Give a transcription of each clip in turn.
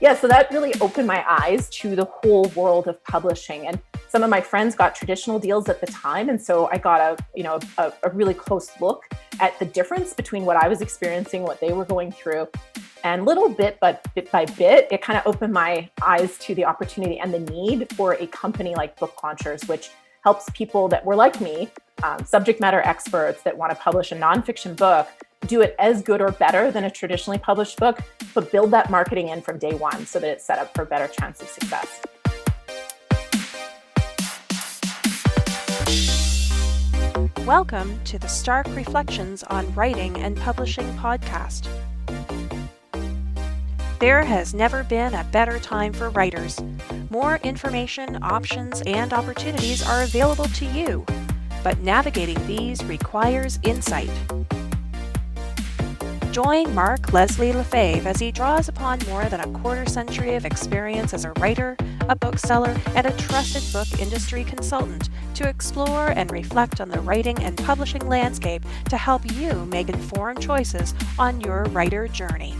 Yeah, so that really opened my eyes to the whole world of publishing. And some of my friends got traditional deals at the time. And so I got a really close look at the difference between what I was experiencing, what they were going through. And little bit, but bit by bit, it kind of opened my eyes to the opportunity and the need for a company like Book Launchers, which helps people that were like me, subject matter experts that want to publish a nonfiction book, do it as good or better than a traditionally published book, but build that marketing in from day one so that it's set up for a better chance of success. Welcome to the Stark Reflections on Writing and Publishing podcast. There has never been a better time for writers. More information, options, and opportunities are available to you, but navigating these requires insight. Join Mark Leslie Lefebvre as he draws upon more than a quarter century of experience as a writer, a bookseller, and a trusted book industry consultant to explore and reflect on the writing and publishing landscape to help you make informed choices on your writer journey.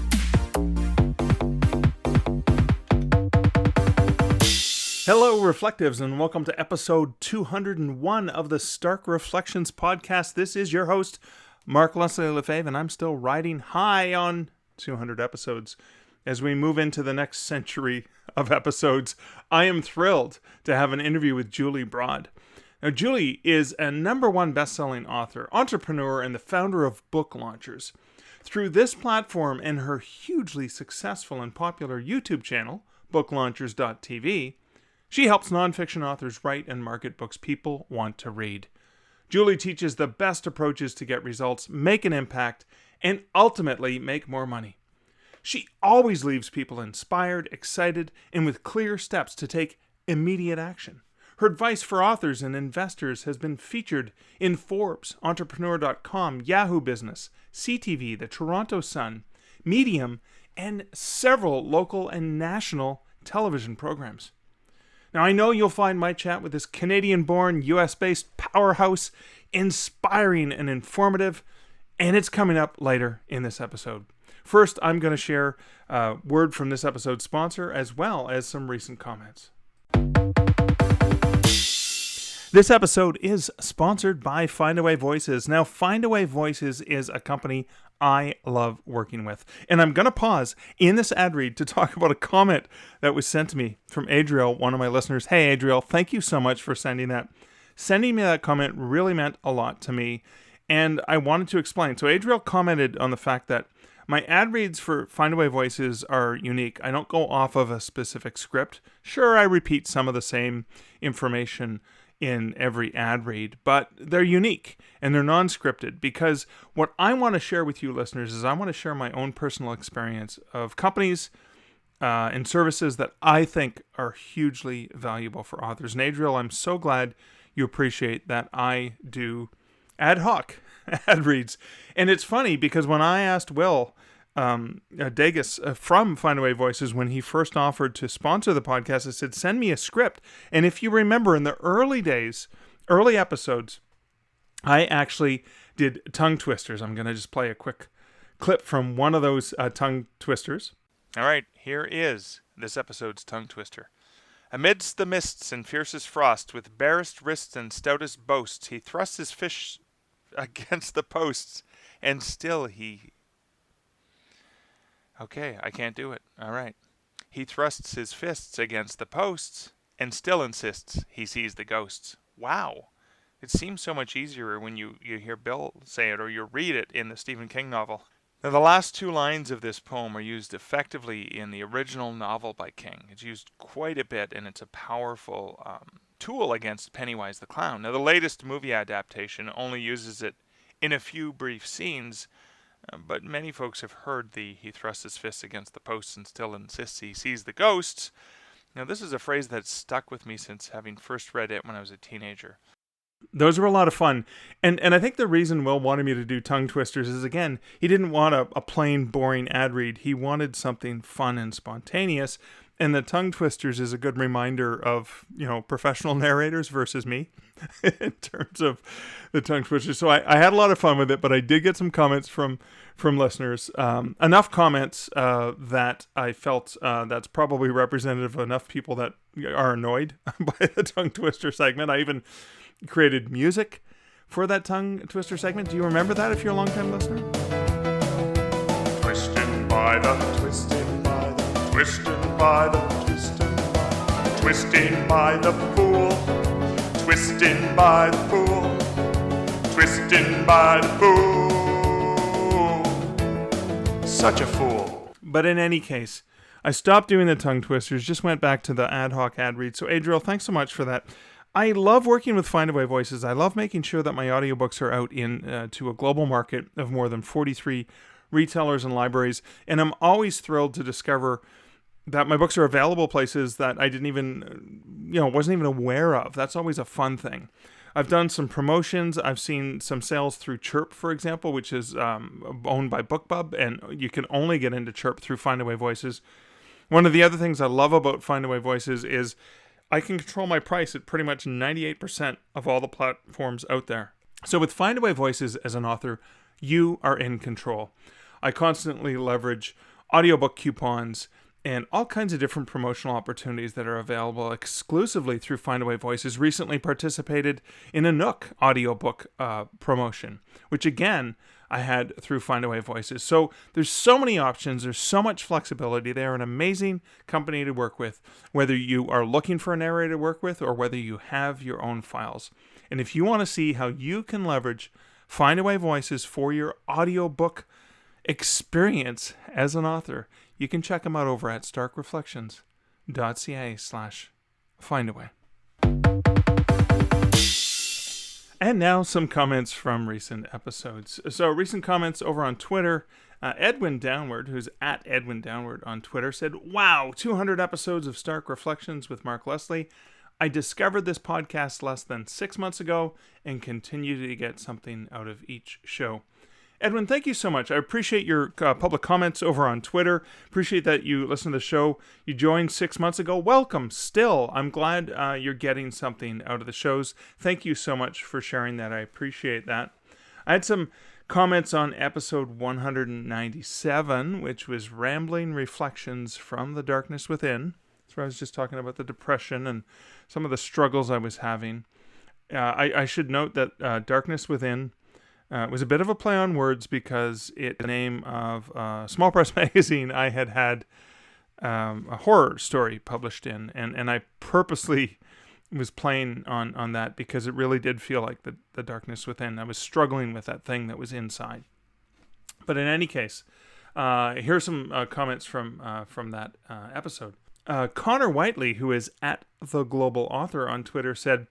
Hello, Reflectives, and welcome to episode 201 of the Stark Reflections podcast. This is your host, Mark Leslie Lefebvre, and I'm still riding high on 200 episodes. As we move into the next century of episodes, I am thrilled to have an interview with Julie Broad. Now, Julie is a #1 best-selling author, entrepreneur, and the founder of Book Launchers. Through this platform and her hugely successful and popular YouTube channel, booklaunchers.tv, she helps nonfiction authors write and market books people want to read. Julie teaches the best approaches to get results, make an impact, and ultimately make more money. She always leaves people inspired, excited, and with clear steps to take immediate action. Her advice for authors and investors has been featured in Forbes, Entrepreneur.com, Yahoo Business, CTV, the Toronto Sun, Medium, and several local and national television programs. Now, I know you'll find my chat with this Canadian-born, US-based powerhouse inspiring and informative, and it's coming up later in this episode. First, I'm going to share a word from this episode's sponsor, as well as some recent comments. This episode is sponsored by Findaway Voices. Now, Findaway Voices is a company I love working with. And I'm going to pause in this ad read to talk about a comment that was sent to me from Adriel, one of my listeners. Hey, Adriel, thank you so much for sending that. Sending me that comment really meant a lot to me, and I wanted to explain. So Adriel commented on the fact that my ad reads for Findaway Voices are unique. I don't go off of a specific script. Sure, I repeat some of the same information in every ad read, but they're unique and they're non-scripted because what I want to share with you listeners is I want to share my own personal experience of companies and services that I think are hugely valuable for authors. And Adriel, I'm so glad you appreciate that I do ad hoc ad reads. And it's funny because when I asked Will Degas from Findaway Voices, when he first offered to sponsor the podcast, I said, send me a script. And if you remember in the early days, early episodes, I actually did tongue twisters. I'm going to just play a quick clip from one of those tongue twisters. All right, here is this episode's tongue twister. Amidst the mists and fiercest frost, with barest wrists and stoutest boasts, he thrusts his fish against the posts, and still he... Okay, I can't do it. All right. He thrusts his fists against the posts and still insists he sees the ghosts. Wow. It seems so much easier when you hear Bill say it or you read it in the Stephen King novel. Now, the last two lines of this poem are used effectively in the original novel by King. It's used quite a bit, and it's a powerful tool against Pennywise the Clown. Now, the latest movie adaptation only uses it in a few brief scenes, but many folks have heard he thrusts his fists against the posts and still insists he sees the ghosts. Now, this is a phrase that's stuck with me since having first read it when I was a teenager. Those were a lot of fun. And I think the reason Will wanted me to do tongue twisters is, again, he didn't want a plain, boring ad read. He wanted something fun and spontaneous. And the tongue twisters is a good reminder of, professional narrators versus me in terms of the tongue twisters. So I had a lot of fun with it, but I did get some comments from listeners. Enough comments that I felt that's probably representative of enough people that are annoyed by the tongue twister segment. I even created music for that tongue twister segment. Do you remember that if you're a long-time listener? Twisted by the twisted by the twisted by the fool, twisted by the fool, twisted by the fool. Such a fool. But in any case, I stopped doing the tongue twisters, just went back to the ad hoc ad read. So Adriel, thanks so much for that. I love working with Findaway Voices. I love making sure that my audiobooks are out to a global market of more than 43 retailers and libraries. And I'm always thrilled to discover that my books are available places that I didn't even, wasn't even aware of. That's always a fun thing. I've done some promotions. I've seen some sales through Chirp, for example, which is owned by BookBub, and you can only get into Chirp through Findaway Voices. One of the other things I love about Findaway Voices is I can control my price at pretty much 98% of all the platforms out there. So with Findaway Voices as an author, you are in control. I constantly leverage audiobook coupons and all kinds of different promotional opportunities that are available exclusively through Findaway Voices. Recently participated in a Nook audiobook promotion, which again, I had through Findaway Voices. So there's so many options. There's so much flexibility. They're an amazing company to work with, whether you are looking for a narrator to work with or whether you have your own files. And if you want to see how you can leverage Findaway Voices for your audiobook experience as an author, you can check them out over at starkreflections.ca/Findaway. And now some comments from recent episodes. So recent comments over on Twitter. Edwin Downward, who's at Edwin Downward on Twitter, said, "Wow, 200 episodes of Stark Reflections with Mark Leslie. I discovered this podcast less than 6 months ago and continue to get something out of each show." Edwin, thank you so much. I appreciate your public comments over on Twitter. Appreciate that you listened to the show. You joined 6 months ago. Welcome still. I'm glad you're getting something out of the shows. Thank you so much for sharing that. I appreciate that. I had some comments on episode 197, which was Rambling Reflections from the Darkness Within. That's where I was just talking about the depression and some of the struggles I was having. I should note that Darkness Within was a bit of a play on words because it's the name of a small press magazine I had a horror story published in, and I purposely was playing on that because it really did feel like the darkness within. I was struggling with that thing that was inside. But in any case, here's some comments from that episode. Connor Whiteley, who is at The Global Author on Twitter, said,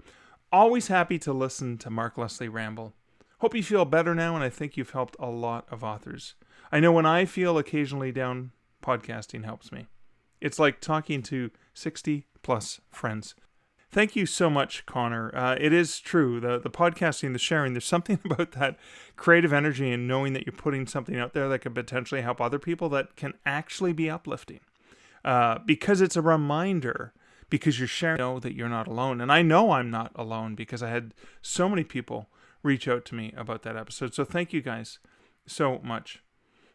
"Always happy to listen to Mark Leslie ramble. Hope you feel better now, and I think you've helped a lot of authors. I know when I feel occasionally down, podcasting helps me. It's like talking to 60-plus friends." Thank you so much, Connor. It is true. The podcasting, the sharing, there's something about that creative energy and knowing that you're putting something out there that could potentially help other people that can actually be uplifting. Because it's a reminder, because you're sharing, know that you're not alone. And I know I'm not alone because I had so many people reach out to me about that episode. So thank you guys so much.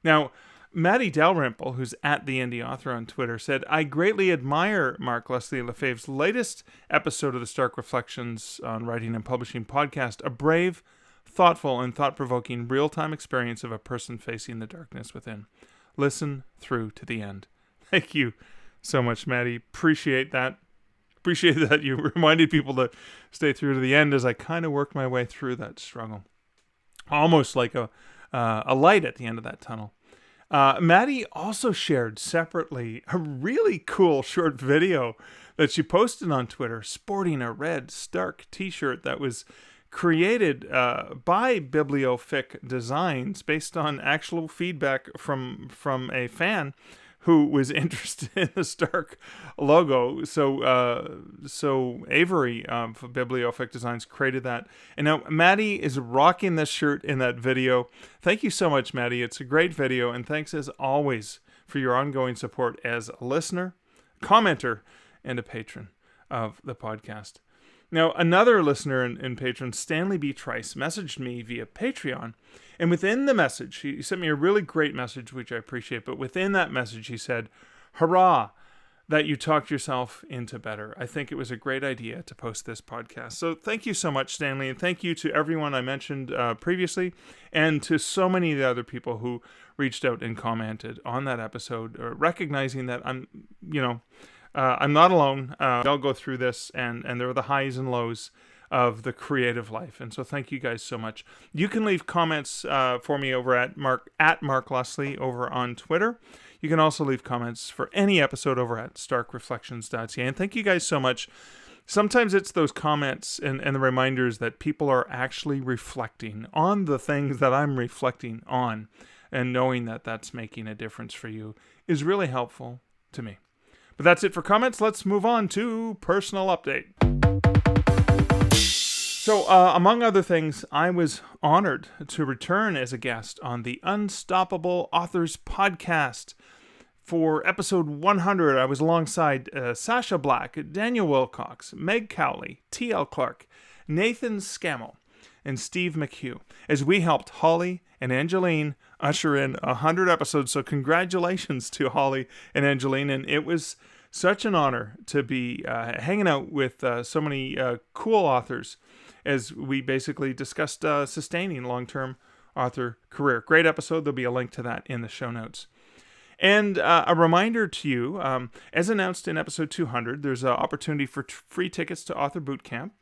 Now, Maddie Dalrymple, who's at the Indie Author on Twitter, said, "I greatly admire Mark Leslie Lefebvre's latest episode of the Stark Reflections on Writing and Publishing podcast, a brave, thoughtful, and thought-provoking real-time experience of a person facing the darkness within. Listen through to the end." Thank you so much, Maddie. Appreciate that. Appreciate that you reminded people to stay through to the end as I kind of worked my way through that struggle. Almost like a light at the end of that tunnel. Maddie also shared separately a really cool short video that she posted on Twitter sporting a red Stark t-shirt that was created by Bibliofic Designs based on actual feedback from a fan who was interested in the Stark logo. So Avery of Bibliofic Designs created that. And now Maddie is rocking this shirt in that video. Thank you so much, Maddie. It's a great video. And thanks as always for your ongoing support as a listener, commenter and a patron of the podcast. Now, another listener and patron, Stanley B. Trice, messaged me via Patreon. And within the message, he sent me a really great message, which I appreciate. But within that message, he said, "Hurrah that you talked yourself into better. I think it was a great idea to post this podcast." So thank you so much, Stanley. And thank you to everyone I mentioned previously, and to so many of the other people who reached out and commented on that episode, recognizing that I'm not alone. I'll go through this, and there are the highs and lows of the creative life. And so thank you guys so much. You can leave comments for me over at Mark Leslie over on Twitter. You can also leave comments for any episode over at starkreflections.ca. And thank you guys so much. Sometimes it's those comments and the reminders that people are actually reflecting on the things that I'm reflecting on. And knowing that that's making a difference for you is really helpful to me. But that's it for comments. Let's move on to personal update. So, among other things, I was honored to return as a guest on the Unstoppable Authors podcast. For episode 100, I was alongside Sasha Black, Daniel Wilcox, Meg Cowley, T.L. Clark, Nathan Scammell, and Steve McHugh, as we helped Holly and Angeline usher in 100 episodes. So congratulations to Holly and Angeline. And it was such an honor to be hanging out with so many cool authors as we basically discussed sustaining long-term author career. Great episode. There'll be a link to that in the show notes. And a reminder to you, as announced in episode 200, there's an opportunity for free tickets to Author Bootcamp.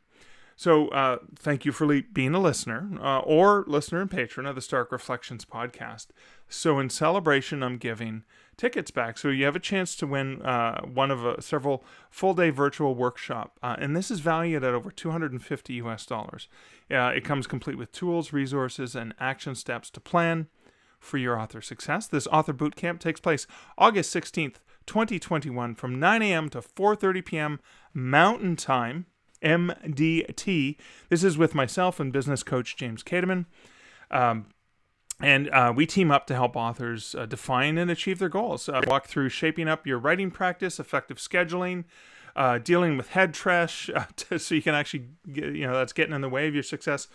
So thank you for being a listener or listener and patron of the Stark Reflections podcast. So in celebration, I'm giving tickets back. So you have a chance to win one of several full-day virtual workshop. And this is valued at over $250 US. It comes complete with tools, resources, and action steps to plan for your author success. This Author Bootcamp takes place August 16th, 2021 from 9 a.m. to 4:30 p.m. Mountain Time. MDT. This is with myself and business coach James Kateman. And we team up to help authors define and achieve their goals. Walk through shaping up your writing practice, effective scheduling, dealing with head trash, so you can actually, that's getting in the way of your success,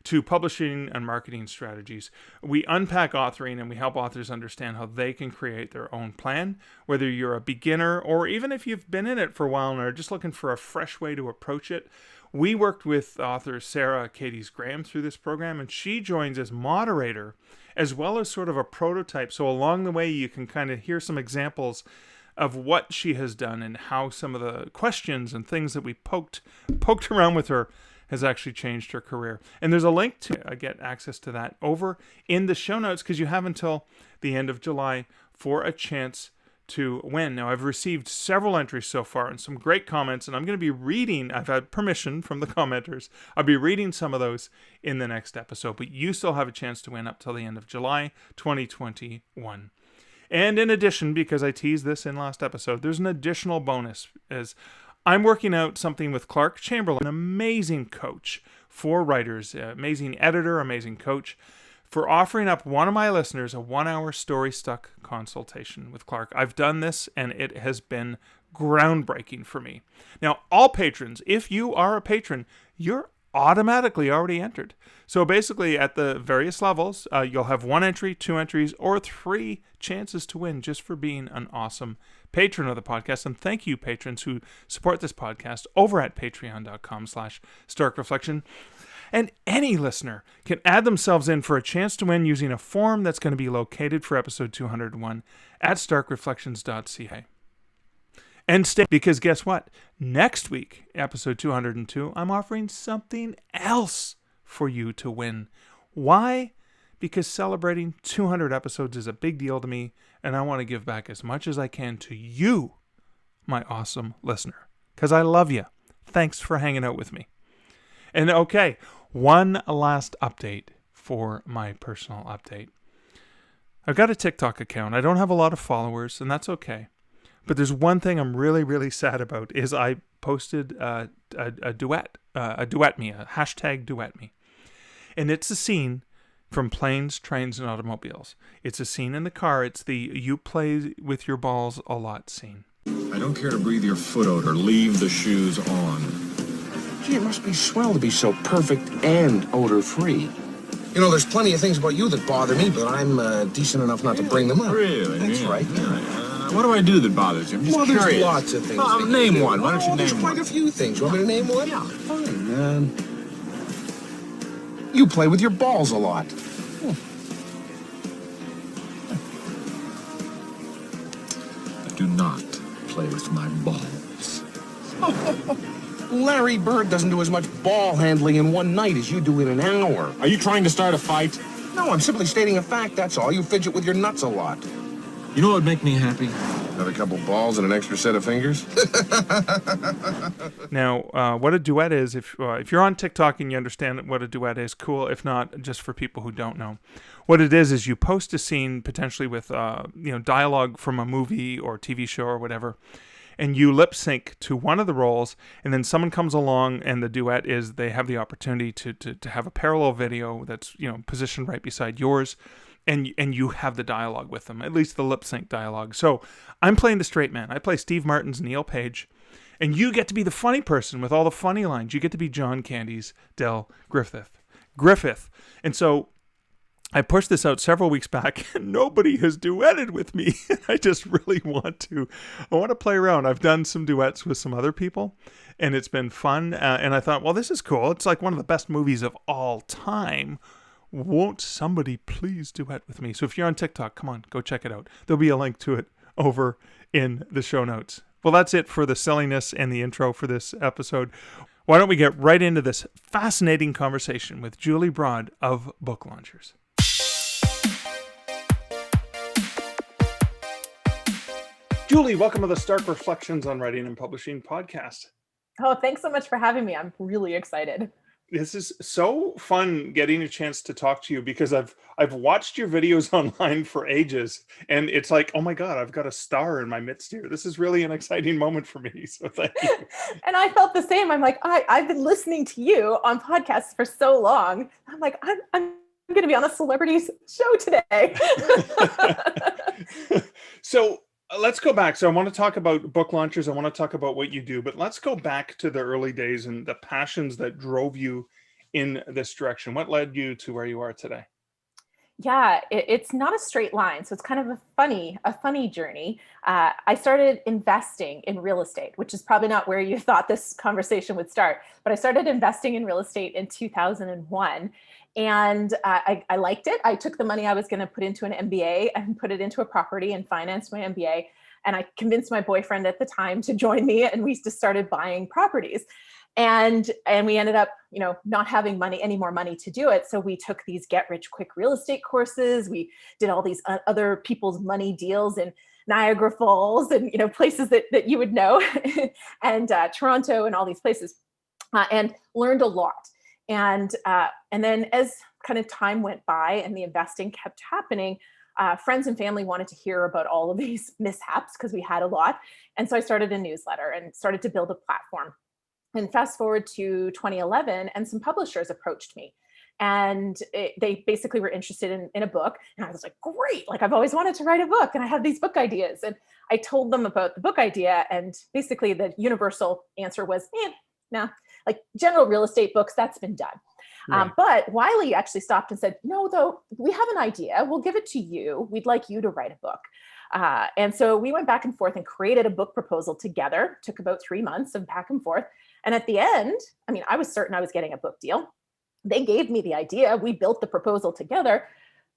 to publishing and marketing strategies. We unpack authoring and we help authors understand how they can create their own plan, whether you're a beginner or even if you've been in it for a while and are just looking for a fresh way to approach it. We worked with author Sarah Cadiz Graham through this program, and she joins as moderator as well as sort of a prototype. So along the way, you can kind of hear some examples of what she has done and how some of the questions and things that we poked around with her has actually changed her career. And there's a link to get access to that over in the show notes, because you have until the end of July for a chance to win. Now, I've received several entries so far and some great comments, and I'm going to be reading, I've had permission from the commenters, I'll be reading some of those in the next episode, but you still have a chance to win up till the end of July 2021. And in addition, because I teased this in last episode, there's an additional bonus, as I'm working out something with Clark Chamberlain, an amazing coach for writers, amazing editor, amazing coach, for offering up one of my listeners a 1-hour story stuck consultation with Clark. I've done this and it has been groundbreaking for me. Now, all patrons, if you are a patron, you're automatically already entered. So basically at the various levels, you'll have 1 entry, 2 entries, or 3 chances to win just for being an awesome patron of the podcast. And thank you, patrons who support this podcast over at patreon.com/starkreflection. And any listener can add themselves in for a chance to win using a form that's going to be located for episode 201 at starkreflections.ca. And stay, because guess what? Next week, episode 202, I'm offering something else for you to win. Why? Because celebrating 200 episodes is a big deal to me, and I want to give back as much as I can to you, my awesome listener, because I love you. Thanks for hanging out with me. And okay, one last update for my personal update. I've got a TikTok account. I don't have a lot of followers, and that's okay. But there's one thing I'm really, really sad about, is I posted a duet me, a hashtag duet me. And it's a scene from Planes, Trains, and Automobiles. It's a scene in the car. It's the you play with your balls a lot scene. I don't care to breathe your foot odor. Leave the shoes on. Gee, it must be swell to be so perfect and odor-free. You know, there's plenty of things about you that bother me, but I'm decent enough not to bring them up. Really? That's right. Really? What do I do that bothers you? I'm just Well, curious. there's lots of things. that Name you do. one. Why don't you There's name quite one? a few things. You want me to name one? Yeah. Fine, man. You play with your balls a lot. I do not play with my balls. Larry Bird doesn't do as much ball handling in one night as you do in an hour. Are you trying to start a fight? No, I'm simply stating a fact, that's all. You fidget with your nuts a lot. You know what would make me happy? Got a couple balls and an extra set of fingers? Now, what a duet is, if you're on TikTok and you understand what a duet is, cool. If not, just for people who don't know. What it is you post a scene potentially with dialogue from a movie or TV show or whatever, and you lip sync to one of the roles, and then someone comes along, and the duet is they have the opportunity to have a parallel video that's positioned right beside yours, and you have the dialogue with them, at least the lip sync dialogue. So I'm playing the straight man. I play Steve Martin's Neil Page, and you get to be the funny person with all the funny lines. You get to be John Candy's Del Griffith. And so I pushed this out several weeks back, and nobody has duetted with me. I just really want to play around. I've done some duets with some other people, and it's been fun. And I thought, well, this is cool. It's like one of the best movies of all time. Won't somebody please duet with me? So if you're on TikTok, come on, go check it out. There'll be a link to it over in the show notes. Well, that's it for the silliness and the intro for this episode. Why don't we get right into this fascinating conversation with Julie Broad of Book Launchers. Julie, welcome to the Stark Reflections on Writing and Publishing podcast. Oh, thanks so much for having me. I'm really excited. This is so fun getting a chance to talk to you because I've watched your videos online for ages, and it's like, oh my God, I've got a star in my midst here. This is really an exciting moment for me. So thank you. And I felt the same. I'm like, I've been listening to you on podcasts for so long. I'm like, I'm going to be on a celebrity show today. So let's go back. So I want to talk about Book Launchers. I want to talk about what you do, but let's go back to the early days and the passions that drove you in this direction. What led you to where you are today? Yeah, it's not a straight line. So it's kind of a funny journey. I started investing in real estate, which is probably not where you thought this conversation would start, but I started investing in real estate in 2001. And I liked it. I took the money I was going to put into an MBA and put it into a property and financed my MBA. And I convinced my boyfriend at the time to join me, and we just started buying properties. And we ended up, not having any more money to do it. So we took these get rich quick real estate courses. We did all these other people's money deals in Niagara Falls and, places that you would know, and Toronto and all these places, and learned a lot. And then as kind of time went by and the investing kept happening, friends and family wanted to hear about all of these mishaps because we had a lot. And so I started a newsletter and started to build a platform. And fast forward to 2011, and some publishers approached me. And they basically were interested in a book. And I was like, great, like I've always wanted to write a book, and I have these book ideas. And I told them about the book idea, and basically the universal answer was, nah, like general real estate books, that's been done. Right. But Wiley actually stopped and said, no, though, we have an idea. We'll give it to you. We'd like you to write a book. And so we went back and forth and created a book proposal together. Took about 3 months of back and forth. And at the end, I was certain I was getting a book deal. They gave me the idea. We built the proposal together,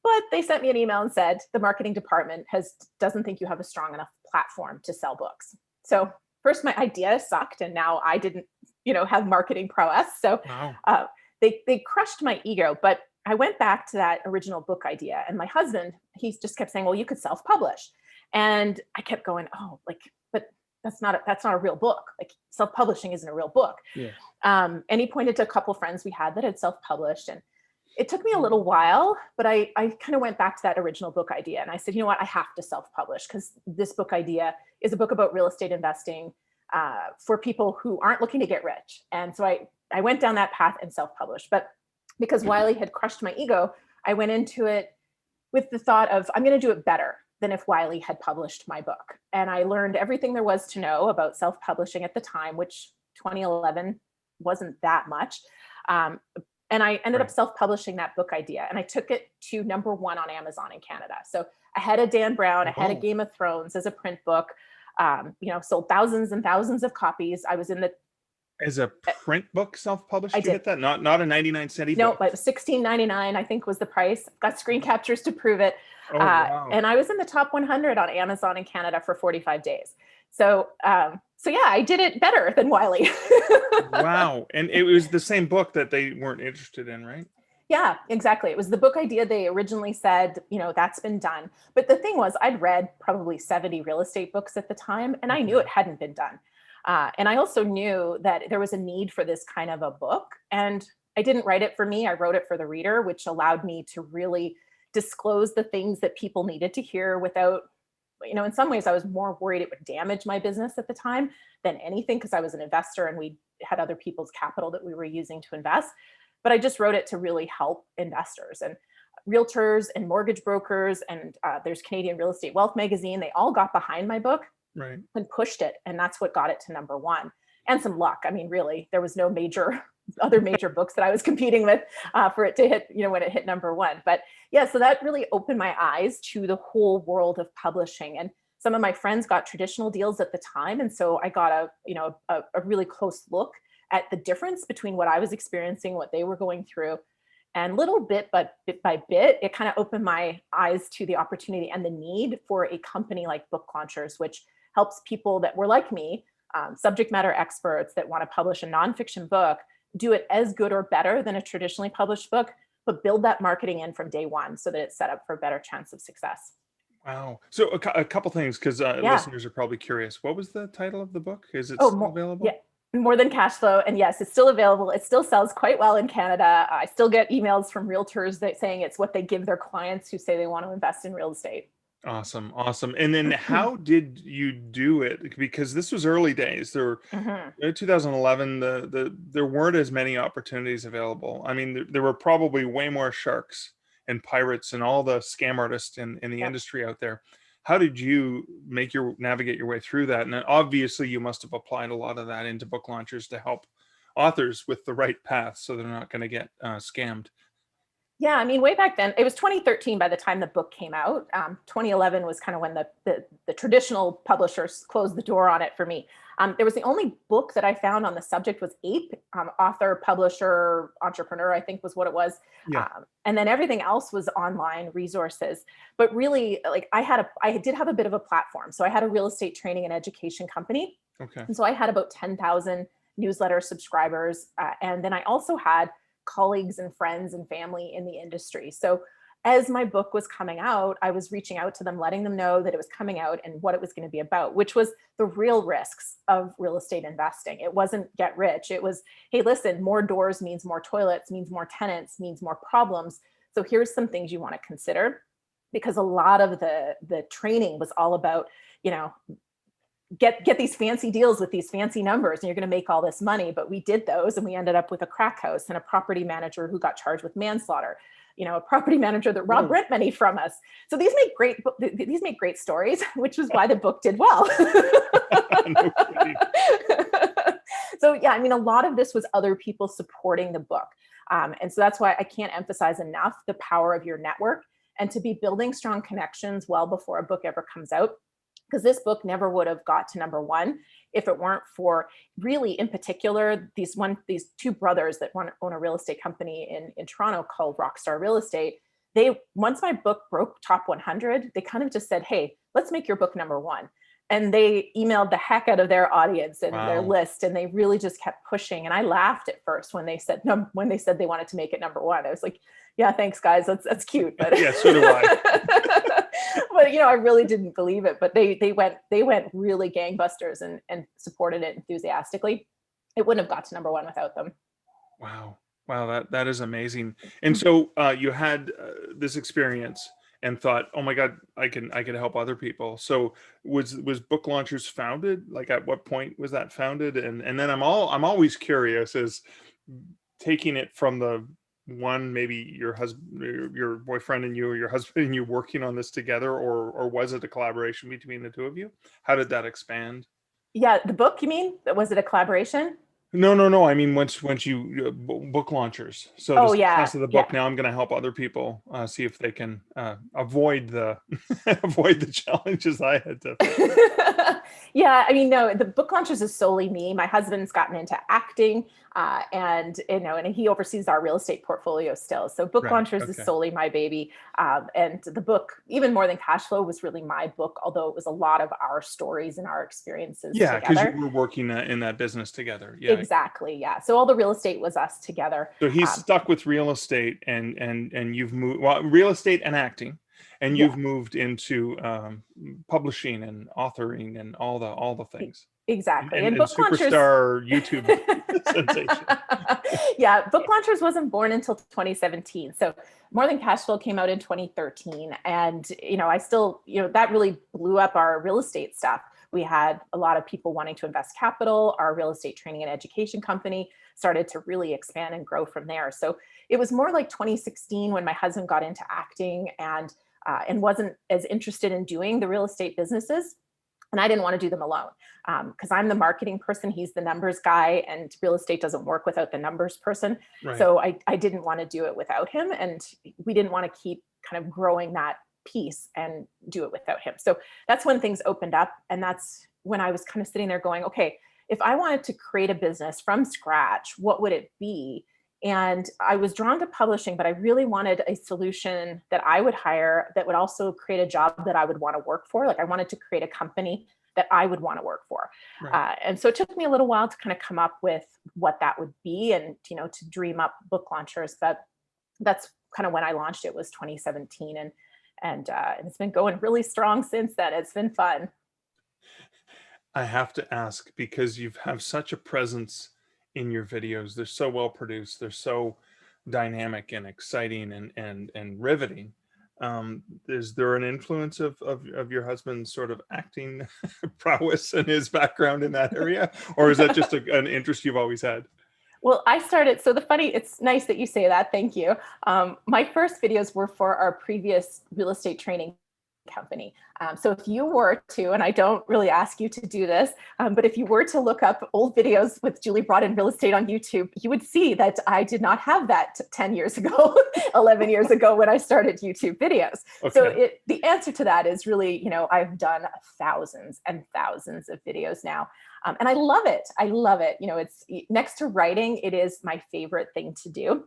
but they sent me an email and said, the marketing department doesn't think you have a strong enough platform to sell books. So first my idea sucked, and now I didn't, have marketing prowess. So wow. They crushed my ego, but I went back to that original book idea, and my husband, he just kept saying, well, you could self-publish. And I kept going, but that's not a real book. Like self-publishing isn't a real book. Yeah. And he pointed to a couple friends we had that had self-published, and it took me a little while, but I kind of went back to that original book idea. And I said, you know what, I have to self-publish because this book idea is a book about real estate investing for people who aren't looking to get rich. And so I went down that path and self-published. But because Wiley had crushed my ego, I went into it with the thought of, I'm going to do it better than if Wiley had published my book. And I learned everything there was to know about self-publishing at the time, which 2011 wasn't that much. And I ended up Right. self-publishing that book idea, and I took it to #1 on Amazon in Canada. So ahead of Dan Brown, ahead of Wow. Game of Thrones as a print book. Sold thousands and thousands of copies. I was in the As a print book I self-published, you did. hit that? Not a 99-cent No, ebook. but it was $16.99, I think was the price. Got screen captures to prove it. Oh, wow. And I was in the top 100 on Amazon in Canada for 45 days. So yeah, I did it better than Wiley. Wow. And it was the same book that they weren't interested in, right? Yeah, exactly. It was the book idea. They originally said, that's been done. But the thing was, I'd read probably 70 real estate books at the time, and I knew it hadn't been done. And I also knew that there was a need for this kind of a book. And I didn't write it for me. I wrote it for the reader, which allowed me to really disclose the things that people needed to hear without, in some ways I was more worried it would damage my business at the time than anything, because I was an investor and we had other people's capital that we were using to invest. But I just wrote it to really help investors and realtors and mortgage brokers. And there's Canadian Real Estate Wealth magazine. They all got behind my book. Right. And pushed it. And that's what got it to #1. And some luck. I mean, really, there was no other major books that I was competing with for it to hit, when it hit #1. But yeah, so that really opened my eyes to the whole world of publishing. And some of my friends got traditional deals at the time. And so I got a really close look at the difference between what I was experiencing, what they were going through. And little bit by bit, it kind of opened my eyes to the opportunity and the need for a company like Book Launchers, which helps people that were like me, subject matter experts that want to publish a nonfiction book, do it as good or better than a traditionally published book, but build that marketing in from day one so that it's set up for a better chance of success. Wow. So a couple things, because Yeah. listeners are probably curious. What was the title of the book? Is it Oh, still available? yeah, More Than Cash Flow. And yes, it's still available. It still sells quite well in Canada. I still get emails from realtors saying it's what they give their clients who say they want to invest in real estate. Awesome. And then how did you do it? Because this was early days. Mhm. In 2011, there weren't as many opportunities available. I mean, there were probably way more sharks and pirates and all the scam artists in the Yep. industry out there. How did you navigate your way through that? And then obviously you must have applied a lot of that into Book Launchers to help authors with the right path so they're not going to get scammed. Yeah, I mean, way back then, it was 2013 by the time the book came out. 2011 was kind of when the traditional publishers closed the door on it for me. There was the only book that I found on the subject was Ape, author, publisher, entrepreneur, I think was what it was. Yeah. And then everything else was online resources. But really, like I did have a bit of a platform. So I had a real estate training and education company. Okay. And so I had about 10,000 newsletter subscribers. And then I also had colleagues and friends and family in the industry. So as my book was coming out, I was reaching out to them, letting them know that it was coming out and what it was going to be about, which was the real risks of real estate investing. It wasn't get rich. It was, hey, listen, more doors means more toilets, means more tenants, means more problems. So here's some things you want to consider, because a lot of the training was all about, get these fancy deals with these fancy numbers and you're going to make all this money. But we did those and we ended up with a crack house and a property manager who got charged with manslaughter, a property manager that robbed rent money from us. So these make great stories, which is why the book did well. No kidding. So yeah, I mean, a lot of this was other people supporting the book. And so that's why I can't emphasize enough the power of your network and to be building strong connections well before a book ever comes out. Because this book never would have got to #1 if it weren't for, really in particular, these two brothers that own a real estate company in Toronto called Rockstar Real Estate. Once my book broke top 100, they kind of just said, hey, let's make your book #1. And they emailed the heck out of their audience and their list, and they really just kept pushing. And I laughed at first when they said they wanted to make it #1. I was like, yeah, thanks guys, that's cute. But Yeah, so do I. But I really didn't believe it. But they went really gangbusters and supported it enthusiastically. It wouldn't have got to #1 without them. Wow, that is amazing. And so you had this experience and thought, oh my God, I can help other people. So was Book Launchers founded? Like, at what point was that founded? And then I'm always curious, as taking it from the one, maybe your husband, your boyfriend and you, or your husband and you working on this together, or was it a collaboration between the two of you? How did that expand? Yeah, the book, you mean? Was it a collaboration? No, no, no. I mean, once you book launchers. So the Oh yeah, success of the yeah. book. Now I'm going to help other people see if they can avoid the avoid the challenges I had to face. Yeah, I mean, no, the book launches is solely me. My husband's gotten into acting, and and he oversees our real estate portfolio still. So book Right. launchers is Okay. solely my baby. And the book, even more than cash flow, was really my book, although it was a lot of our stories and our experiences Yeah, because you together. were working in that business together. Yeah. Exactly. Yeah. So all the real estate was us together. So he's Um, stuck with real estate, and you've moved, well, real estate and acting, and yeah. you've moved into publishing and authoring and all the things, Exactly. And and book launchers. superstar YouTube sensation. Yeah, book launchers wasn't born until 2017. So More Than Cash Flow came out in 2013. And, I still, that really blew up our real estate stuff. We had a lot of people wanting to invest capital. Our real estate training and education company started to really expand and grow from there. So it was more like 2016 when my husband got into acting and wasn't as interested in doing the real estate businesses. And I didn't want to do them alone because I'm the marketing person. He's the numbers guy, and real estate doesn't work without the numbers person. Right. So I didn't want to do it without him. And we didn't want to keep kind of growing that piece and do it without him. So that's when things opened up. And that's when I was kind of sitting there going, okay, if I wanted to create a business from scratch, what would it be? And I was drawn to publishing, but I really wanted a solution that I would hire that would also create a job that I would want to work for. Like I wanted to create a company that I would want to work for. Right. And so it took me a little while to kind of come up with what that would be and, to dream up book launchers. But that's kind of when I launched it, was 2017. And it's been going really strong since then. It's been fun. I have to ask, because you have such a presence in your videos. They're so well produced. They're so dynamic and exciting and riveting. Is there an influence of your husband's sort of acting prowess and his background in that area, or is that just an interest you've always had? Well, I started, so it's nice that you say that. Thank you. My first videos were for our previous real estate training company. So if you were to, and I don't really ask you to do this, but if you were to look up old videos with Julie Broad in real estate on YouTube, you would see that I did not have that 10 years ago, 11 years ago when I started YouTube videos. Okay. So the answer to that is really, I've done thousands and thousands of videos now. And I love it. I love it. It's next to writing, it is my favorite thing to do.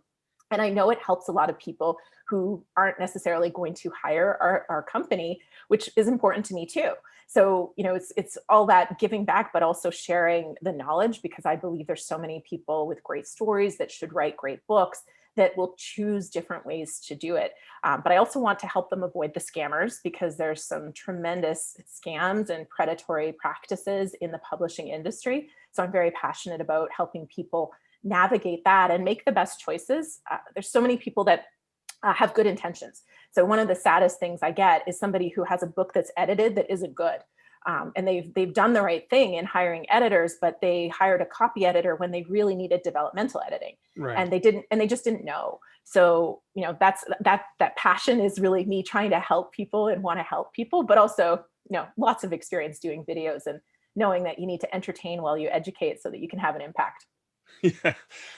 And I know it helps a lot of people who aren't necessarily going to hire our company, which is important to me too. So, it's all that giving back, but also sharing the knowledge, because I believe there's so many people with great stories that should write great books that will choose different ways to do it. But I also want to help them avoid the scammers, because there's some tremendous scams and predatory practices in the publishing industry. So I'm very passionate about helping people navigate that and make the best choices. There's so many people that have good intentions. So one of the saddest things I get is somebody who has a book that's edited that isn't good. And they've done the right thing in hiring editors, but they hired a copy editor when they really needed developmental editing. Right. And they just didn't know. So, that passion is really me trying to help people and want to help people, but also, lots of experience doing videos and knowing that you need to entertain while you educate so that you can have an impact. Yeah.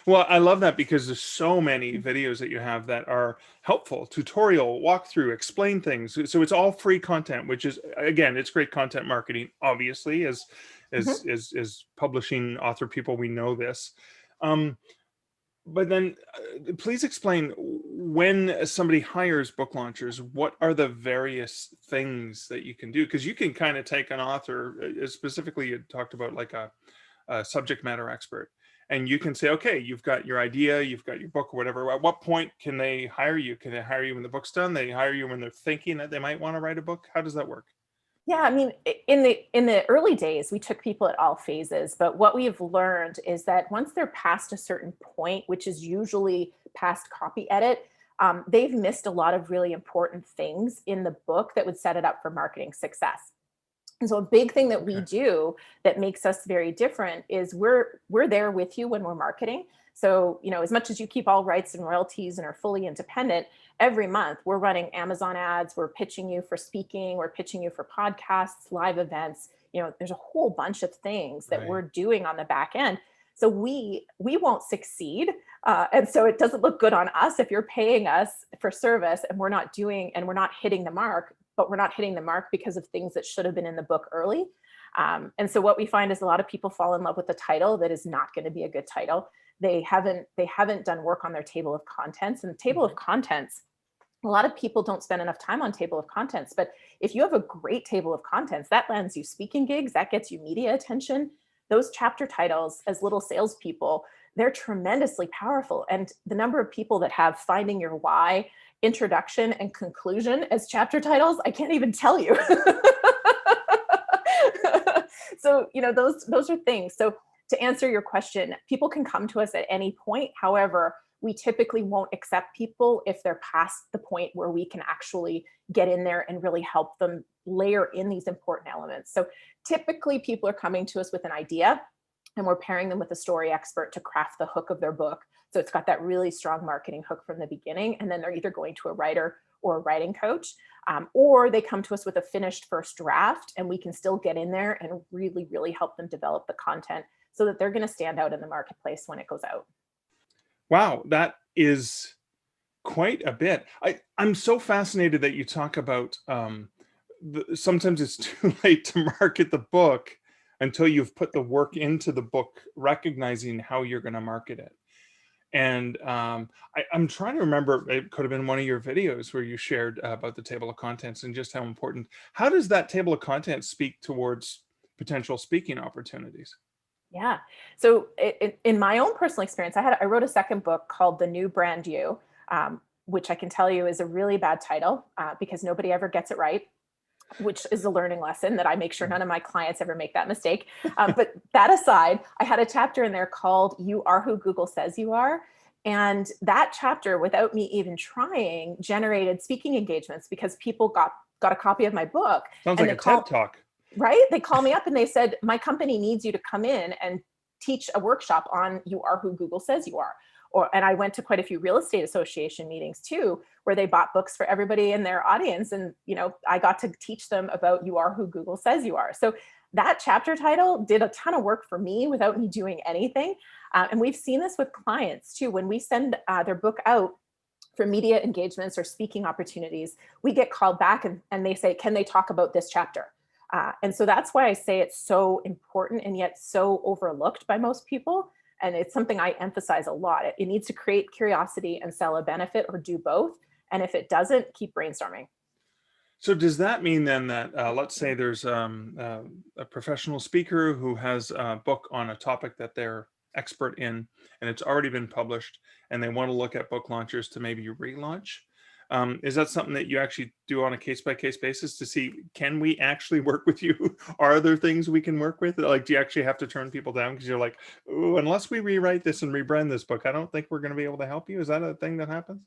Well, I love that, because there's so many videos that you have that are helpful, tutorial, walkthrough, explain things. So it's all free content, which is, again, it's great content marketing, obviously, as publishing author people, we know this. But then please explain, when somebody hires book launchers, what are the various things that you can do? Because you can kind of take an author, specifically you talked about like a subject matter expert, and you can say, okay, you've got your idea, you've got your book or whatever. At what point can they hire you? Can they hire you when the book's done? They hire you when they're thinking that they might want to write a book? How does that work? Yeah, I mean, in the early days, we took people at all phases, but what we've learned is that once they're past a certain point, which is usually past copy edit, they've missed a lot of really important things in the book that would set it up for marketing success. And so a big thing that we do that makes us very different is we're there with you when we're marketing. So, as much as you keep all rights and royalties and are fully independent, every month we're running Amazon ads, we're pitching you for speaking, we're pitching you for podcasts, live events. There's a whole bunch of things that Right. we're doing on the back end. So we won't succeed. And so it doesn't look good on us if you're paying us for service and we're not hitting the mark, but we're not hitting the mark because of things that should have been in the book early. And so what we find is a lot of people fall in love with the title that is not going to be a good title. They haven't done work on their table of contents. And the table of contents, a lot of people don't spend enough time on table of contents, but if you have a great table of contents, that lands you speaking gigs, that gets you media attention. Those chapter titles, as little salespeople, they're tremendously powerful. And the number of people that have Finding Your Why, Introduction, and Conclusion as chapter titles, I can't even tell you. So, those are things. So to answer your question, people can come to us at any point. However, we typically won't accept people if they're past the point where we can actually get in there and really help them layer in these important elements. So typically people are coming to us with an idea and we're pairing them with a story expert to craft the hook of their book. So it's got that really strong marketing hook from the beginning. And then they're either going to a writer or a writing coach, or they come to us with a finished first draft and we can still get in there and really, really help them develop the content so that they're going to stand out in the marketplace when it goes out. Wow, that is quite a bit. I'm so fascinated that you talk about sometimes it's too late to market the book until you've put the work into the book, recognizing how you're going to market it. And I'm trying to remember, it could have been one of your videos where you shared about the table of contents and just how important. How does that table of contents speak towards potential speaking opportunities? Yeah. So in my own personal experience, I wrote a second book called The New Brand You, which I can tell you is a really bad title because nobody ever gets it right, which is a learning lesson that I make sure none of my clients ever make that mistake. But that aside, I had a chapter in there called You Are Who Google Says You Are. And that chapter, without me even trying, generated speaking engagements because people got a copy of my book. Sounds and like a TED Talk. Right? They call me up and they said, my company needs you to come in and teach a workshop on You Are Who Google Says You Are. And I went to quite a few real estate association meetings too, where they bought books for everybody in their audience. And, I got to teach them about You Are Who Google Says You Are. So that chapter title did a ton of work for me without me doing anything. And we've seen this with clients too. When we send their book out for media engagements or speaking opportunities, we get called back and they say, can they talk about this chapter? And so that's why I say it's so important and yet so overlooked by most people. And it's something I emphasize a lot. It needs to create curiosity and sell a benefit or do both. And if it doesn't, keep brainstorming. So does that mean then that let's say there's a professional speaker who has a book on a topic that they're expert in and it's already been published and they want to look at book launchers to maybe relaunch? Is that something that you actually do on a case-by-case basis to see, can we actually work with you? Are there things we can work with? Like, do you actually have to turn people down because you're like, ooh, unless we rewrite this and rebrand this book, I don't think we're going to be able to help you? Is that a thing that happens?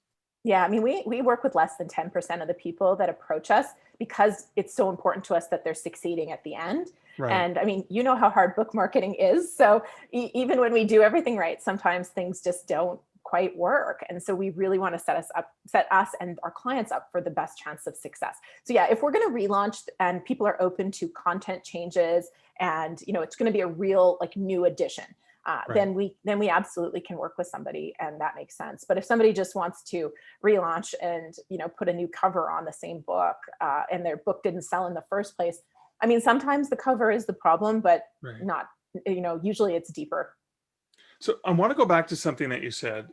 Yeah, I mean, we work with less than 10% of the people that approach us because it's so important to us that they're succeeding at the end. Right. And I mean, you know how hard book marketing is. So even when we do everything right, sometimes things just don't quite work. And so we really want to set us and our clients up for the best chance of success. So yeah, if we're going to relaunch and people are open to content changes and, it's going to be a real new addition, Right. then we absolutely can work with somebody and that makes sense. But if somebody just wants to relaunch and, put a new cover on the same book and their book didn't sell in the first place, I mean, sometimes the cover is the problem, but Right. not, usually it's deeper. So I want to go back to something that you said,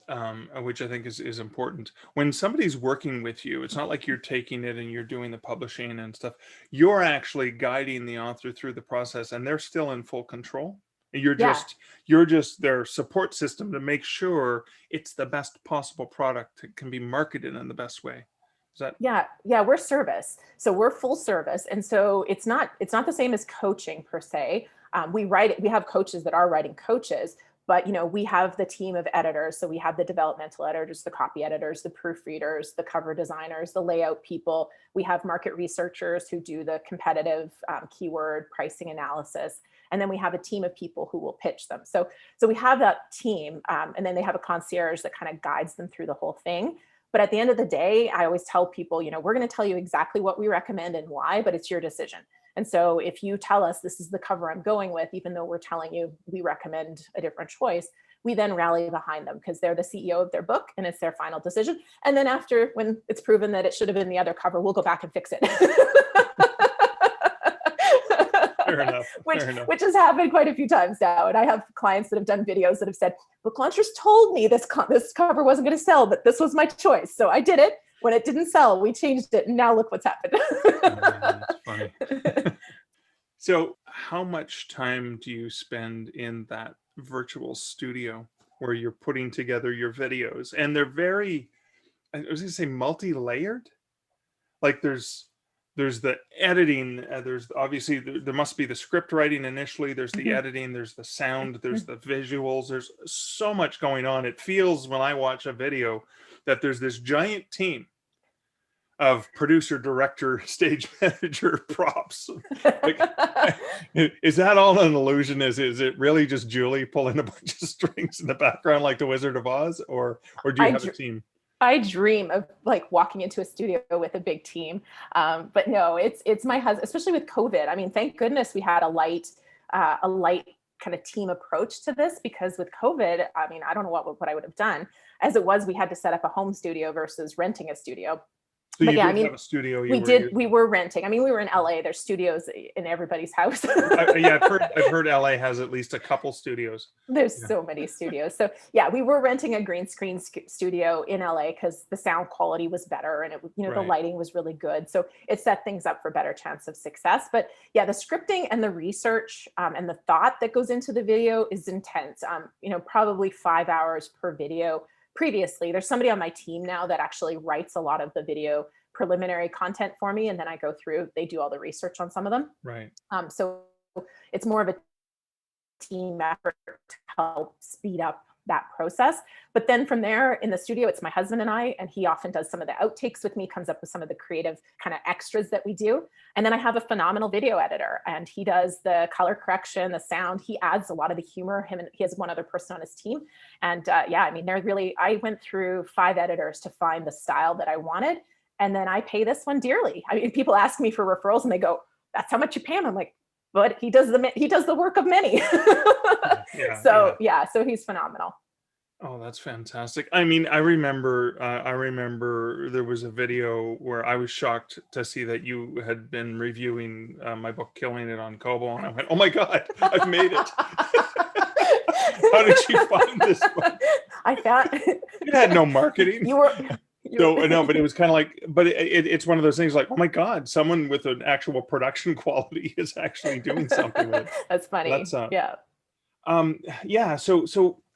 which I think is important. When somebody's working with you, it's not like you're taking it and you're doing the publishing and stuff. You're actually guiding the author through the process and they're still in full control. You're just their support system to make sure it's the best possible product that can be marketed in the best way. Is that? Yeah, we're service. So we're full service. And so it's not the same as coaching per se. We have coaches that are writing coaches, But, we have the team of editors. So we have the developmental editors, the copy editors, the proofreaders, the cover designers, the layout people. We have market researchers who do the competitive keyword pricing analysis. And then we have a team of people who will pitch them. So we have that team, and then they have a concierge that kind of guides them through the whole thing. But at the end of the day, I always tell people, we're going to tell you exactly what we recommend and why, but it's your decision. And so if you tell us this is the cover I'm going with, even though we're telling you we recommend a different choice, we then rally behind them because they're the CEO of their book and it's their final decision. And then after, when it's proven that it should have been the other cover, we'll go back and fix it. Fair enough. Which has happened quite a few times now. And I have clients that have done videos that have said, book launchers told me this cover wasn't going to sell, but this was my choice. So I did it. When it didn't sell, we changed it. And now look what's happened. That's funny. So how much time do you spend in that virtual studio where you're putting together your videos? And they're very, I was going to say multi-layered. Like there's the editing, there's obviously, there must be the script writing initially, there's the editing, there's the sound, there's the visuals, there's so much going on. It feels when I watch a video that there's this giant team of producer, director, stage manager, props. Like, is that all an illusion? Is it really just Julie pulling a bunch of strings in the background like the Wizard of Oz, or do you have a team? I dream of like walking into a studio with a big team. But no, it's my husband, especially with COVID. I mean, thank goodness we had a light kind of team approach to this, because with COVID, I mean, I don't know what I would have done. As it was, we had to set up a home studio versus renting a studio. So but you did have a studio. We were renting. I mean, we were in LA. There's studios in everybody's house. I've heard LA has at least a couple studios. There's so many studios. So yeah, we were renting a green screen studio in LA because the sound quality was better and the lighting was really good. So it set things up for better chance of success. But yeah, the scripting and the research and the thought that goes into the video is intense. Probably 5 hours per video. Previously, there's somebody on my team now that actually writes a lot of the video preliminary content for me, and then I go through, they do all the research on some of them. Right. So it's more of a team effort to help speed up that process. But then from there in the studio, it's my husband and I, and he often does some of the outtakes with me, comes up with some of the creative kind of extras that we do. And then I have a phenomenal video editor, and he does the color correction, the sound. He adds a lot of the humor. He has one other person on his team. And I went through 5 editors to find the style that I wanted. And then I pay this one dearly. I mean, people ask me for referrals and they go, that's how much you pay him. I'm like, but he does the work of many. So he's phenomenal. Oh, that's fantastic. I mean, I remember there was a video where I was shocked to see that you had been reviewing my book, Killing It, on Kobo. And I went, oh my God, I've made it. How did you find this one? I found it had no marketing. No, but it was kind of like, but it's one of those things like, oh my God, someone with an actual production quality is actually doing something with it. That's funny. So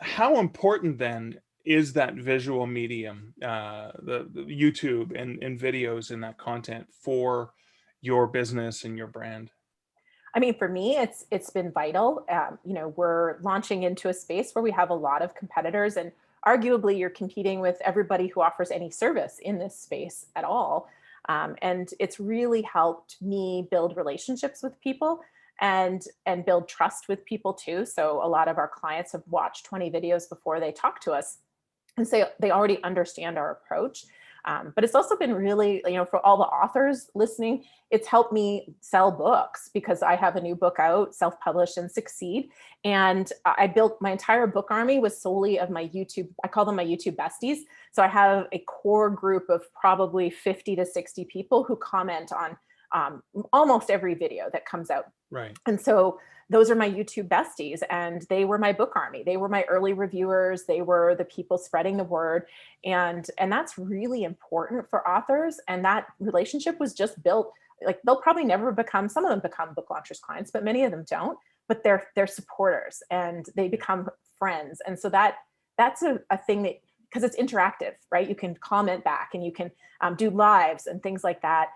how important then is that visual medium, the YouTube and videos and that content for your business and your brand? I mean, for me, it's been vital. We're launching into a space where we have a lot of competitors, and arguably you're competing with everybody who offers any service in this space at all. And it's really helped me build relationships with people and build trust with people too. So a lot of our clients have watched 20 videos before they talk to us, and say they already understand our approach. But it's also been really, for all the authors listening, it's helped me sell books because I have a new book out, Self-Publish and Succeed. And I built my entire book army was solely of my YouTube. I call them my YouTube besties. So I have a core group of probably 50 to 60 people who comment on almost every video that comes out. Right. And so those are my YouTube besties, and they were my book army. They were my early reviewers. They were the people spreading the word. And that's really important for authors. And that relationship was just built, like they'll probably never become, some of them become book launchers clients, but many of them don't, but they're supporters and they become friends. And so that's a thing that, because it's interactive, right? You can comment back and you can do lives and things like that.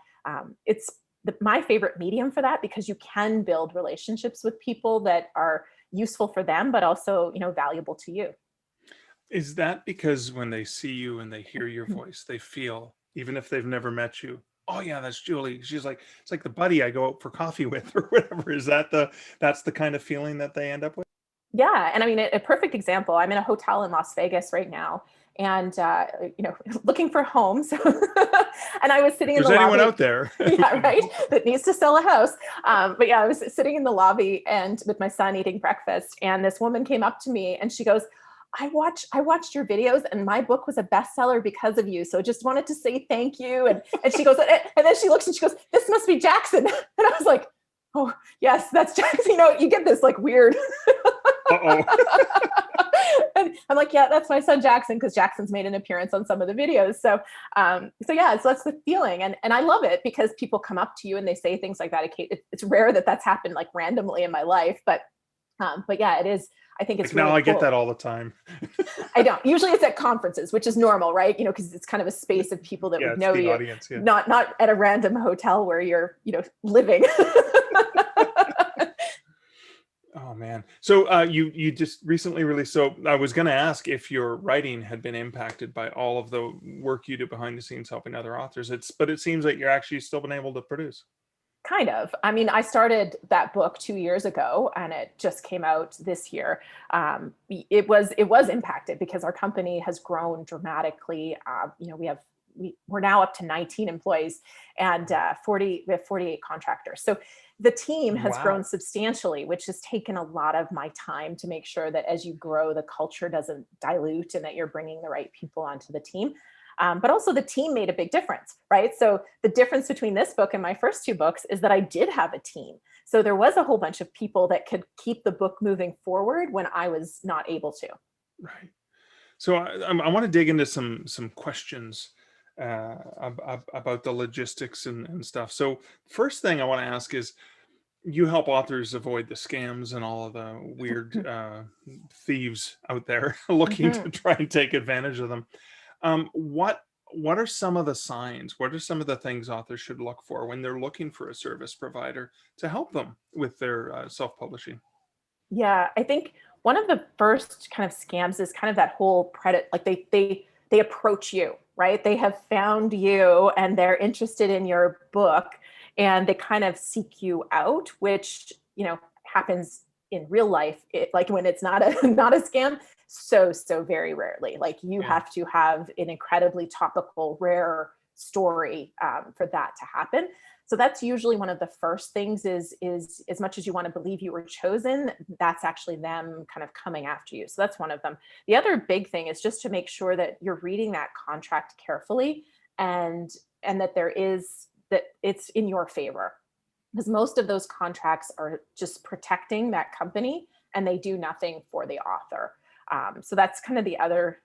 It's my favorite medium for that, because you can build relationships with people that are useful for them, but also, valuable to you. Is that because when they see you and they hear your voice, they feel, even if they've never met you, oh yeah, that's Julie. She's like, it's like the buddy I go out for coffee with or whatever. Is that that's the kind of feeling that they end up with? Yeah. And I mean, a perfect example, I'm in a hotel in Las Vegas right now and, looking for homes. And I was sitting If in the there's anyone lobby. out there, Yeah, right. That needs to sell a house. But yeah, I was sitting in the lobby and with my son eating breakfast. And this woman came up to me and she goes, I watched your videos and my book was a bestseller because of you. So just wanted to say thank you. And she goes, and then she looks and she goes, this must be Jackson. And I was like, oh yes, that's Jackson. You get this like weird. uh-oh. And I'm like, yeah, that's my son Jackson, because Jackson's made an appearance on some of the videos. So yeah, so that's the feeling, and I love it because people come up to you and they say things like that. It's rare that that's happened like randomly in my life, but yeah, it is. I think it's Like, really now I cool. get that all the time. I don't. Usually it's at conferences, which is normal, right? Because it's kind of a space of people that Yeah, would it's know the you, audience, yeah. not at a random hotel where you're, living. Oh man. So you just recently released, so I was going to ask if your writing had been impacted by all of the work you do behind the scenes helping other authors. But it seems like you're actually still been able to produce. Kind of. I mean, I started that book 2 years ago and it just came out this year. It was impacted because our company has grown dramatically. We're now up to 19 employees and we have 48 contractors. So the team has Wow. grown substantially, which has taken a lot of my time to make sure that as you grow, the culture doesn't dilute and that you're bringing the right people onto the team. But also the team made a big difference, right? So the difference between this book and my first two books is that I did have a team. So there was a whole bunch of people that could keep the book moving forward when I was not able to. Right. So I want to dig into some questions about the logistics and stuff. So first thing I want to ask is, you help authors avoid the scams and all of the weird thieves out there looking to try and take advantage of them. What are some of the signs? What are some of the things authors should look for when they're looking for a service provider to help them with their self-publishing? Yeah, I think one of the first kind of scams is kind of that whole like they approach you, right? They have found you and they're interested in your book and they kind of seek you out, which, happens in real life. Like when it's not a not a scam, so very rarely. Like you Yeah. have to have an incredibly topical, rare story for that to happen. So that's usually one of the first things is as much as you want to believe you were chosen, that's actually them kind of coming after you. So that's one of them. The other big thing is just to make sure that you're reading that contract carefully and that that it's in your favor. Because most of those contracts are just protecting that company and they do nothing for the author. So that's kind of the other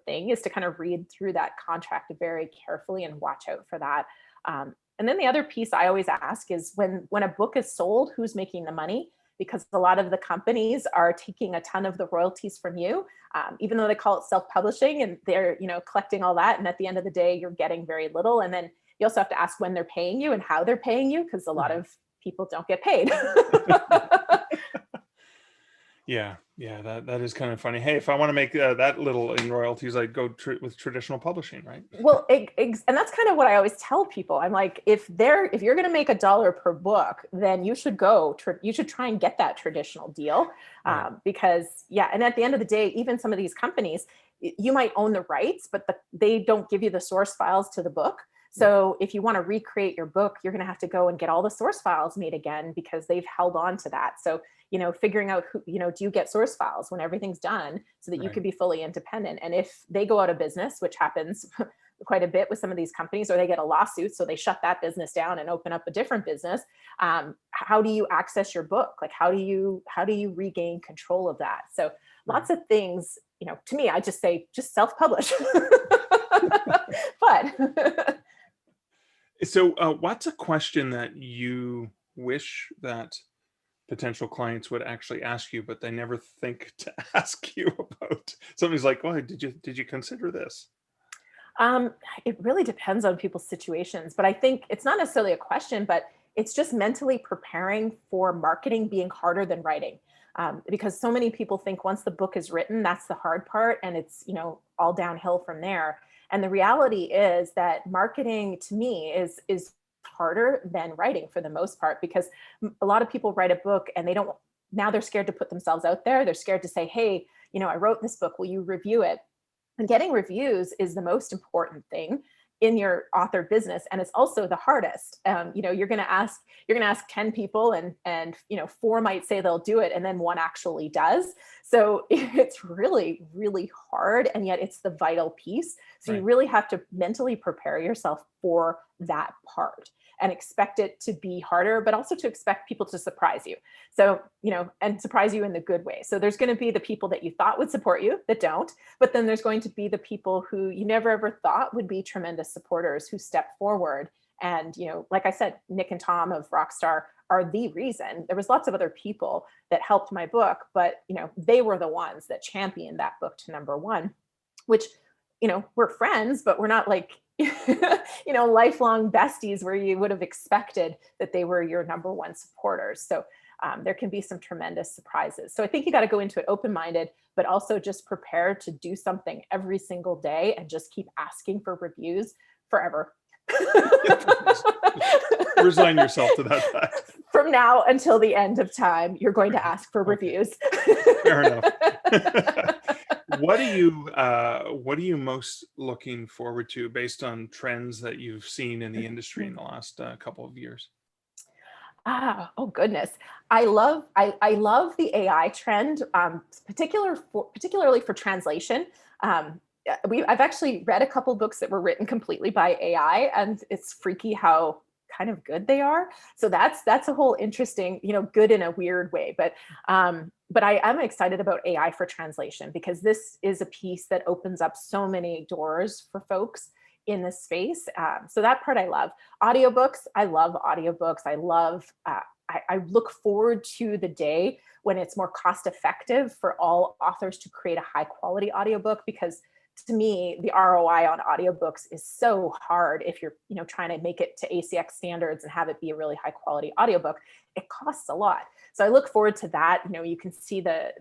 thing, is to kind of read through that contract very carefully and watch out for that. And then the other piece I always ask is when a book is sold, who's making the money? Because a lot of the companies are taking a ton of the royalties from you, even though they call it self-publishing and they're collecting all that. And at the end of the day, you're getting very little. And then you also have to ask when they're paying you and how they're paying you, because a lot of people don't get paid. Yeah, that is kind of funny. Hey, if I want to make that little in royalties, I'd go with traditional publishing, right? Well, and that's kind of what I always tell people. I'm like, if you're going to make $1 per book, then you should you should try and get that traditional deal, Right. because and at the end of the day, even some of these companies, you might own the rights, but they don't give you the source files to the book. So if you want to recreate your book, you're going to have to go and get all the source files made again because they've held on to that. So, figuring out who, do you get source files when everything's done so that you Right. can be fully independent? And if they go out of business, which happens quite a bit with some of these companies, or they get a lawsuit, so they shut that business down and open up a different business, how do you access your book? Like, how do you regain control of that? So lots of things, to me, I just say, just self-publish. But So, what's a question that you wish that potential clients would actually ask you, but they never think to ask you about? Somebody's like, "Oh, did you consider this?" it really depends on people's situations, but I think it's not necessarily a question, but it's just mentally preparing for marketing being harder than writing. Because so many people think once the book is written, that's the hard part, and it's, all downhill from there. And the reality is that marketing to me is harder than writing for the most part, because a lot of people write a book and now they're scared to put themselves out there. They're scared to say, hey, I wrote this book, will you review it? And getting reviews is the most important thing in your author business, and it's also the hardest. You're going to ask 10 people, and 4 might say they'll do it, and then 1 actually does. So it's really, really hard, and yet it's the vital piece. So You really have to mentally prepare yourself for that part and expect it to be harder, but also to expect people to surprise you. So, and surprise you in the good way. So there's going to be the people that you thought would support you that don't, but then there's going to be the people who you never ever thought would be tremendous supporters who step forward. And, like I said, Nick and Tom of Rockstar are the reason. There was lots of other people that helped my book, but, they were the ones that championed that book to #1, which, we're friends, but we're not like, lifelong besties where you would have expected that they were your #1 supporters. So there can be some tremendous surprises. So I think you got to go into it open-minded, but also just prepared to do something every single day and just keep asking for reviews forever. Resign yourself to that fact. From now until the end of time, you're going to ask for reviews. Fair enough. What are you most looking forward to based on trends that you've seen in the industry in the last couple of years? Oh goodness. I love the AI trend, particularly for translation. I've actually read a couple books that were written completely by AI, and it's freaky how kind of good they are. So that's a whole interesting, good in a weird way. But I am excited about AI for translation, because this is a piece that opens up so many doors for folks in this space. So that part I love. Audiobooks, I love audiobooks. I look forward to the day when it's more cost effective for all authors to create a high quality audiobook, because to me, the ROI on audiobooks is so hard. If you're, trying to make it to ACX standards and have it be a really high quality audiobook, it costs a lot. So I look forward to that. You can see that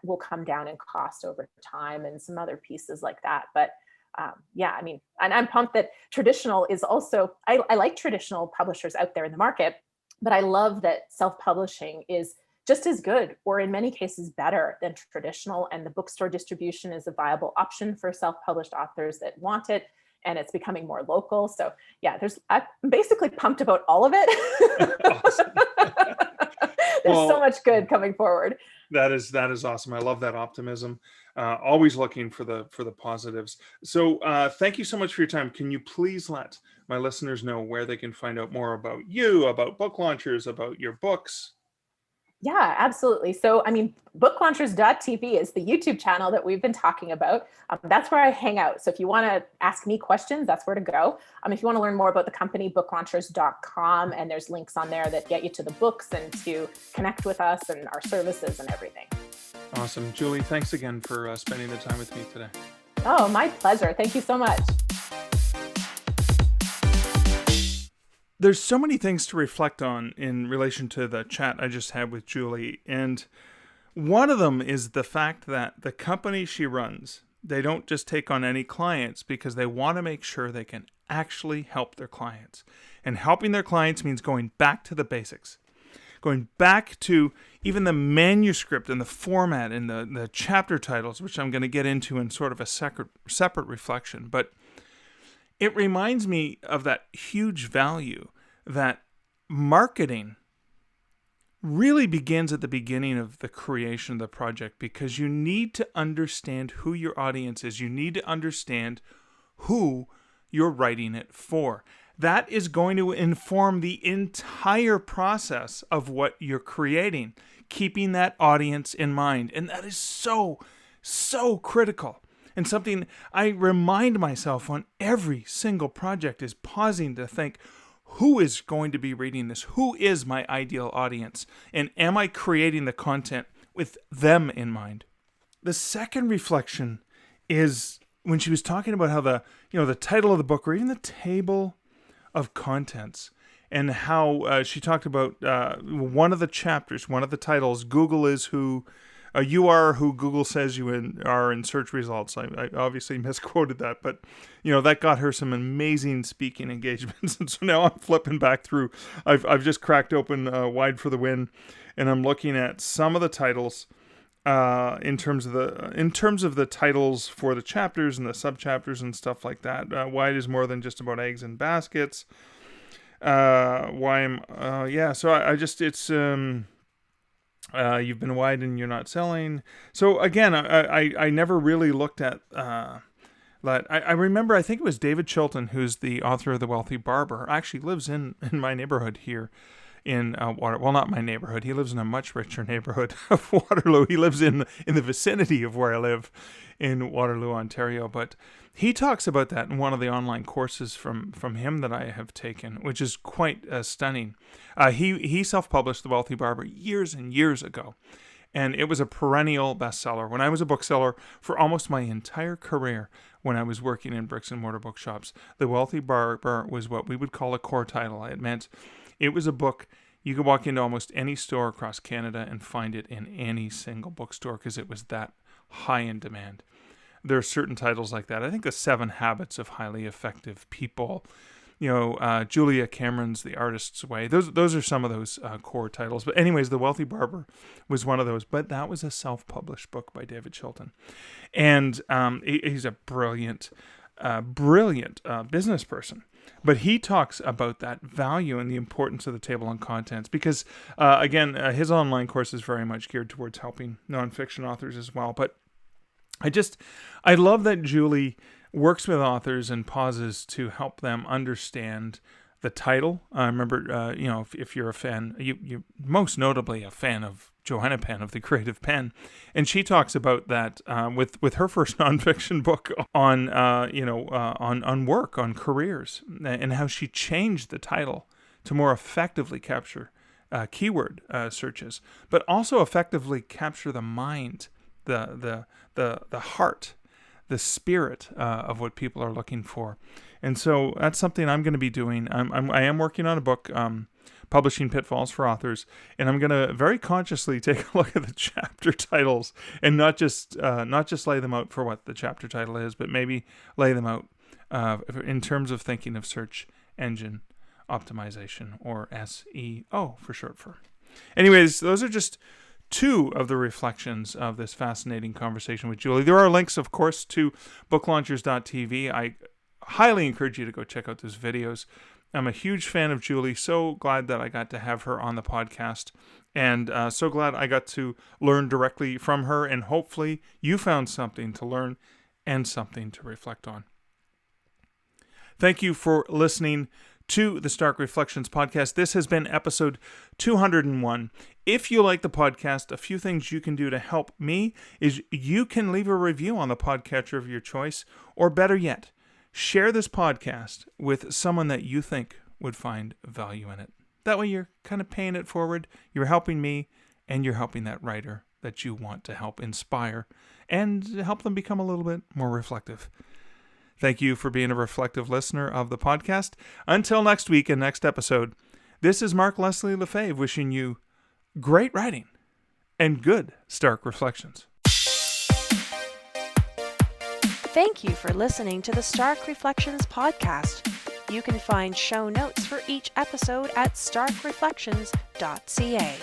will come down in cost over time, and some other pieces like that. But and I'm pumped that traditional is also, I like traditional publishers out there in the market, but I love that self-publishing is just as good, or in many cases better than traditional. And the bookstore distribution is a viable option for self-published authors that want it, and it's becoming more local. So yeah, I'm basically pumped about all of it. Awesome. There's so much good coming forward. That is awesome. I love that optimism. Always looking for the positives. So thank you so much for your time. Can you please let my listeners know where they can find out more about you, about book launchers, about your books? Yeah, absolutely. So, booklaunchers.tv is the YouTube channel that we've been talking about. That's where I hang out. So if you want to ask me questions, that's where to go. If you want to learn more about the company, booklaunchers.com, and there's links on there that get you to the books and to connect with us and our services and everything. Awesome. Julie, thanks again for spending the time with me today. Oh, my pleasure. Thank you so much. There's so many things to reflect on in relation to the chat I just had with Julie. And one of them is the fact that the company she runs, they don't just take on any clients because they want to make sure they can actually help their clients. And helping their clients means going back to the basics, going back to even the manuscript and the format and the chapter titles, which I'm going to get into in sort of a separate reflection. But it reminds me of that huge value that marketing really begins at the beginning of the creation of the project, because you need to understand who your audience is. You need to understand who you're writing it for. That is going to inform the entire process of what you're creating, keeping that audience in mind. And that is so, so critical. And something I remind myself on every single project is pausing to think, who is going to be reading this? Who is my ideal audience? And am I creating the content with them in mind? The second reflection is when she was talking about how the title of the book, or even the table of contents, and how she talked about one of the chapters, one of the titles, Google is who, you are who Google says you are in search results. I obviously misquoted that, but that got her some amazing speaking engagements. And so now I'm flipping back through. I've just cracked open Wide for the Win, and I'm looking at some of the titles in terms of the titles for the chapters and the subchapters and stuff like that. Wide is more than just about eggs and baskets. You've been wide and you're not selling. So again, I never really looked at that. I remember, I think it was David Chilton, who's the author of The Wealthy Barber, actually lives in my neighborhood here in well, not my neighborhood. He lives in a much richer neighborhood of Waterloo. He lives in the vicinity of where I live in Waterloo, Ontario. But he talks about that in one of the online courses from him that I have taken, which is quite stunning. He self-published The Wealthy Barber years and years ago, and it was a perennial bestseller. When I was a bookseller for almost my entire career, when I was working in bricks and mortar bookshops, The Wealthy Barber was what we would call a core title. It meant it was a book you could walk into almost any store across Canada and find it in any single bookstore because it was that high in demand. There are certain titles like that. I think The 7 Habits of Highly Effective People, Julia Cameron's The Artist's Way. Those are some of those core titles. But anyways, The Wealthy Barber was one of those. But that was a self-published book by David Chilton. And he's a brilliant business person. But he talks about that value and the importance of the table on contents because, again, his online course is very much geared towards helping nonfiction authors as well. But I love that Julie works with authors and pauses to help them understand the title. I remember, if you're a fan, you're most notably a fan of Joanna Penn of The Creative Pen, and she talks about that with her first nonfiction book on work, on careers, and how she changed the title to more effectively capture keyword searches, but also effectively capture the mind, the heart, the spirit of what people are looking for. And so that's something I'm going to be doing. I am working on a book, Publishing Pitfalls for Authors, and I'm going to very consciously take a look at the chapter titles and not just lay them out for what the chapter title is, but maybe lay them out in terms of thinking of search engine optimization, or SEO for short for. Anyways, those are just two of the reflections of this fascinating conversation with Julie. There are links, of course, to booklaunchers.tv. I highly encourage you to go check out those videos. I'm a huge fan of Julie. So glad that I got to have her on the podcast, and so glad I got to learn directly from her, and hopefully you found something to learn and something to reflect on. Thank you for listening to the Stark Reflections podcast. This has been episode 201. If you like the podcast, a few things you can do to help me is you can leave a review on the podcatcher of your choice, or better yet, share this podcast with someone that you think would find value in it. That way you're kind of paying it forward, you're helping me, and you're helping that writer that you want to help inspire and help them become a little bit more reflective. Thank you for being a reflective listener of the podcast. Until next week and next episode, this is Mark Leslie Lefebvre wishing you great writing and good Stark Reflections. Thank you for listening to the Stark Reflections podcast. You can find show notes for each episode at starkreflections.ca.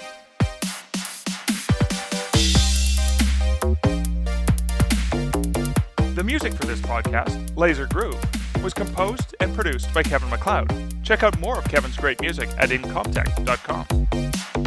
The music for this podcast, Laser Groove, was composed and produced by Kevin MacLeod. Check out more of Kevin's great music at incomptech.com.